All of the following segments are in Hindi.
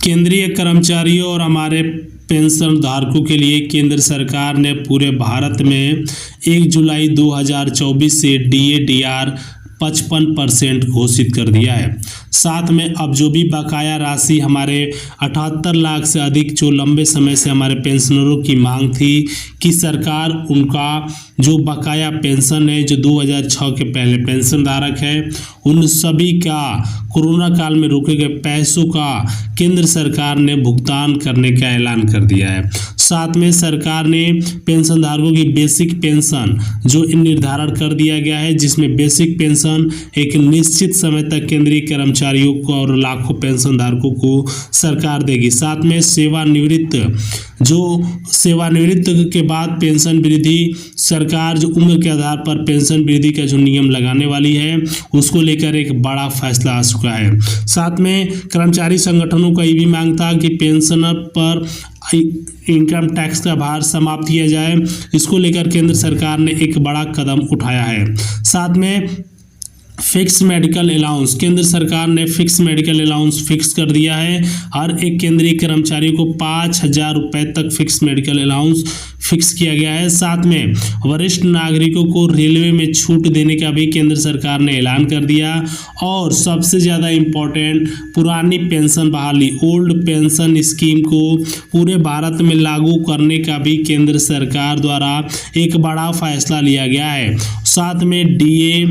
केंद्रीय कर्मचारियों और हमारे पेंशन धारकों के लिए केंद्र सरकार ने पूरे भारत में 1 जुलाई 2024 से DA/DR 55% घोषित कर दिया है। साथ में अब जो भी बकाया राशि हमारे 78 लाख से अधिक जो लंबे समय से हमारे पेंशनरों की मांग थी कि सरकार उनका जो बकाया पेंशन है, जो 2006 के पहले पेंशन धारक है, उन सभी का कोरोना काल में रोके गए पैसों का केंद्र सरकार ने भुगतान करने का ऐलान कर दिया है। साथ में सरकार ने पेंशन धारकों की बेसिक पेंशन जो निर्धारण कर दिया गया है, जिसमें बेसिक पेंशन एक निश्चित समय तक केंद्रीय कर्मचारियों को और लाखों पेंशन धारकों को सरकार देगी। साथ में सेवानिवृत्त के बाद पेंशन वृद्धि, सरकार जो उम्र के आधार पर पेंशन वृद्धि का जो नियम लगाने वाली है, उसको लेकर एक बड़ा फैसला आ चुका है। साथ में कर्मचारी संगठनों का ये भी मांग था कि पेंशनर पर इनकम टैक्स का भार समाप्त किया जाए। इसको लेकर केंद्र सरकार ने एक बड़ा कदम उठाया है। साथ में फिक्स मेडिकल अलाउंस, केंद्र सरकार ने फिक्स मेडिकल अलाउंस फिक्स कर दिया है। हर एक केंद्रीय कर्मचारी को 5,000 रुपये तक फिक्स मेडिकल अलाउंस फिक्स किया गया है। साथ में वरिष्ठ नागरिकों को रेलवे में छूट देने का भी केंद्र सरकार ने ऐलान कर दिया। और सबसे ज़्यादा इम्पोर्टेंट, पुरानी पेंशन बहाली, ओल्ड पेंशन स्कीम को पूरे भारत में लागू करने का भी केंद्र सरकार द्वारा एक बड़ा फैसला लिया गया है। साथ में DA,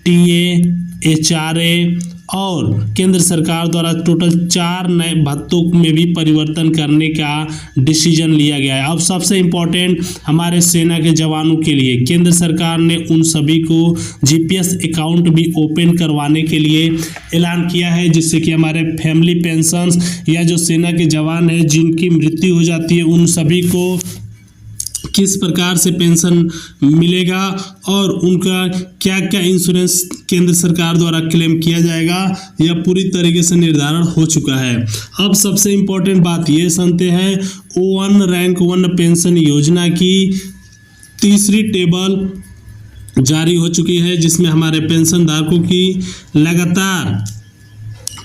TA, HRA और केंद्र सरकार द्वारा टोटल 4 नए भत्तों में भी परिवर्तन करने का डिसीजन लिया गया है। अब सबसे इम्पोर्टेंट, हमारे सेना के जवानों के लिए केंद्र सरकार ने उन सभी को GPS अकाउंट भी ओपन करवाने के लिए ऐलान किया है, जिससे कि हमारे फैमिली पेंशन्स या जो सेना के जवान हैं जिनकी मृत्यु हो जाती है, उन सभी को किस प्रकार से पेंशन मिलेगा और उनका क्या क्या इंश्योरेंस केंद्र सरकार द्वारा क्लेम किया जाएगा, यह पूरी तरीके से निर्धारण हो चुका है। अब सबसे इम्पोर्टेंट बात ये सुनते हैं, O1 रैंक 1 पेंशन योजना की तीसरी टेबल जारी हो चुकी है, जिसमें हमारे पेंशन धारकों की लगातार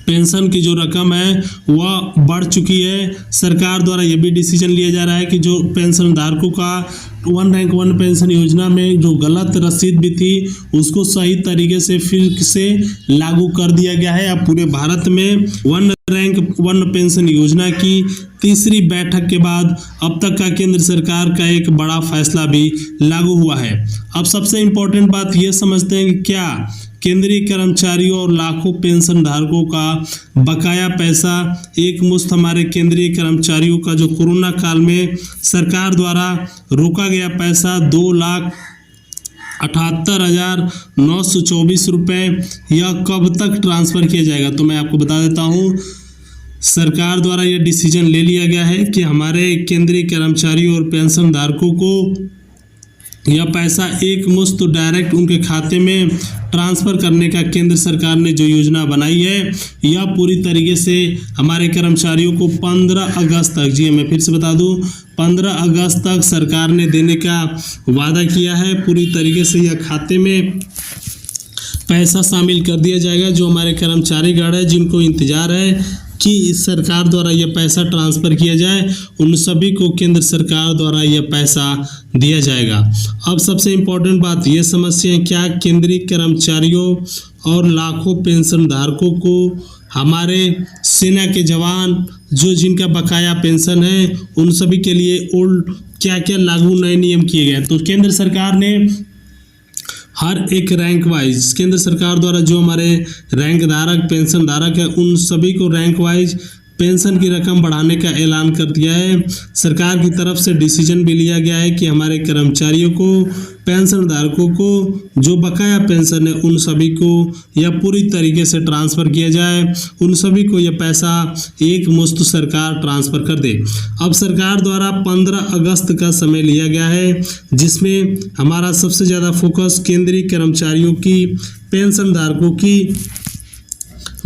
पेंशन की जो रकम है वह बढ़ चुकी है। सरकार द्वारा यह भी डिसीजन लिया जा रहा है कि जो पेंशन धारकों का 1 रैंक 1 पेंशन योजना में जो गलत रसीद भी थी, उसको सही तरीके से फिर से लागू कर दिया गया है। अब पूरे भारत में 1 रैंक 1 पेंशन योजना की तीसरी बैठक के बाद अब तक का केंद्र सरकार का एक बड़ा फैसला भी लागू हुआ है। अब सबसे इम्पोर्टेंट बात ये समझते हैं कि क्या केंद्रीय कर्मचारियों और लाखों पेंशन धारकों का बकाया पैसा एक मुश्त हमारे केंद्रीय कर्मचारियों का जो कोरोना काल में सरकार द्वारा रोका गया पैसा 2,78,924 रुपये, यह कब तक ट्रांसफ़र किया जाएगा? तो मैं आपको बता देता हूँ, सरकार द्वारा यह डिसीजन ले लिया गया है कि हमारे केंद्रीय कर्मचारियों और पेंशन धारकों को यह पैसा एक मुश्त डायरेक्ट उनके खाते में ट्रांसफ़र करने का केंद्र सरकार ने जो योजना बनाई है, यह पूरी तरीके से हमारे कर्मचारियों को 15 अगस्त तक, जी मैं फिर से बता दूं, 15 अगस्त तक सरकार ने देने का वादा किया है। पूरी तरीके से यह खाते में पैसा शामिल कर दिया जाएगा। जो हमारे कर्मचारीगण है जिनको इंतज़ार है कि सरकार द्वारा यह पैसा ट्रांसफ़र किया जाए, उन सभी को केंद्र सरकार द्वारा यह पैसा दिया जाएगा। अब सबसे इम्पोर्टेंट बात ये समझते हैं, क्या केंद्रीय कर्मचारियों और लाखों पेंशन धारकों को हमारे सेना के जवान जो जिनका बकाया पेंशन है, उन सभी के लिए ओल्ड क्या क्या लागू नए नियम किए गए? तो केंद्र सरकार ने हर एक रैंक वाइज, केंद्र सरकार द्वारा जो हमारे रैंक धारक पेंशन धारक है, उन सभी को रैंक वाइज पेंशन की रकम बढ़ाने का ऐलान कर दिया है। सरकार की तरफ से डिसीजन भी लिया गया है कि हमारे कर्मचारियों को, पेंशन धारकों को जो बकाया पेंशन है, उन सभी को यह पूरी तरीके से ट्रांसफ़र किया जाए, उन सभी को यह पैसा एक मुश्त सरकार ट्रांसफ़र कर दे। अब सरकार द्वारा 15 अगस्त का समय लिया गया है, जिसमें हमारा सबसे ज़्यादा फोकस केंद्रीय कर्मचारियों की, पेंशन धारकों की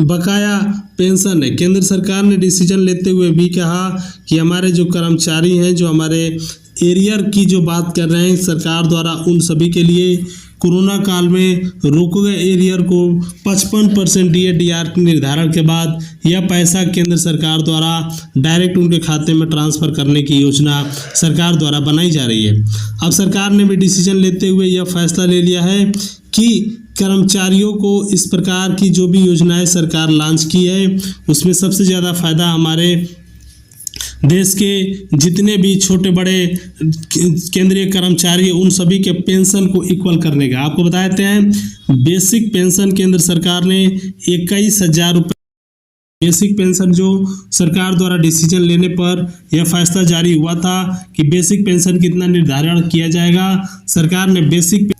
बकाया पेंशन है। केंद्र सरकार ने डिसीजन लेते हुए भी कहा कि हमारे जो कर्मचारी हैं, जो हमारे एरियर की जो बात कर रहे हैं सरकार द्वारा, उन सभी के लिए कोरोना काल में रोके गए एरियर को 55% DAR के निर्धारण के बाद यह पैसा केंद्र सरकार द्वारा डायरेक्ट उनके खाते में ट्रांसफर करने की योजना सरकार द्वारा बनाई जा रही है। अब सरकार ने भी डिसीजन लेते हुए यह फैसला ले लिया है कि कर्मचारियों को इस प्रकार की जो भी योजनाएं सरकार लॉन्च की है उसमें सबसे ज़्यादा फायदा हमारे देश के जितने भी छोटे बड़े केंद्रीय कर्मचारी हैं उन सभी के पेंशन को इक्वल करने का। आपको बता देते हैं बेसिक पेंशन केंद्र सरकार ने 21,000 रुपये बेसिक पेंशन जो सरकार द्वारा डिसीजन लेने पर यह फैसला जारी हुआ था कि बेसिक पेंशन कितना निर्धारण किया जाएगा। सरकार ने बेसिक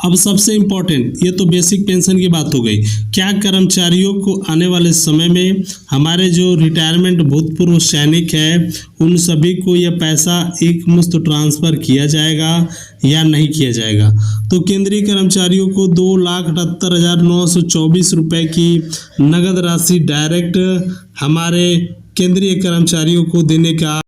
अब सबसे इम्पोर्टेंट ये तो बेसिक पेंशन की बात हो गई। क्या कर्मचारियों को आने वाले समय में हमारे जो रिटायरमेंट भूतपूर्व सैनिक हैं उन सभी को यह पैसा एक मुश्त ट्रांसफ़र किया जाएगा या नहीं किया जाएगा? तो केंद्रीय कर्मचारियों को 2,78,924 रुपये की नगद राशि डायरेक्ट हमारे केंद्रीय कर्मचारियों को देने का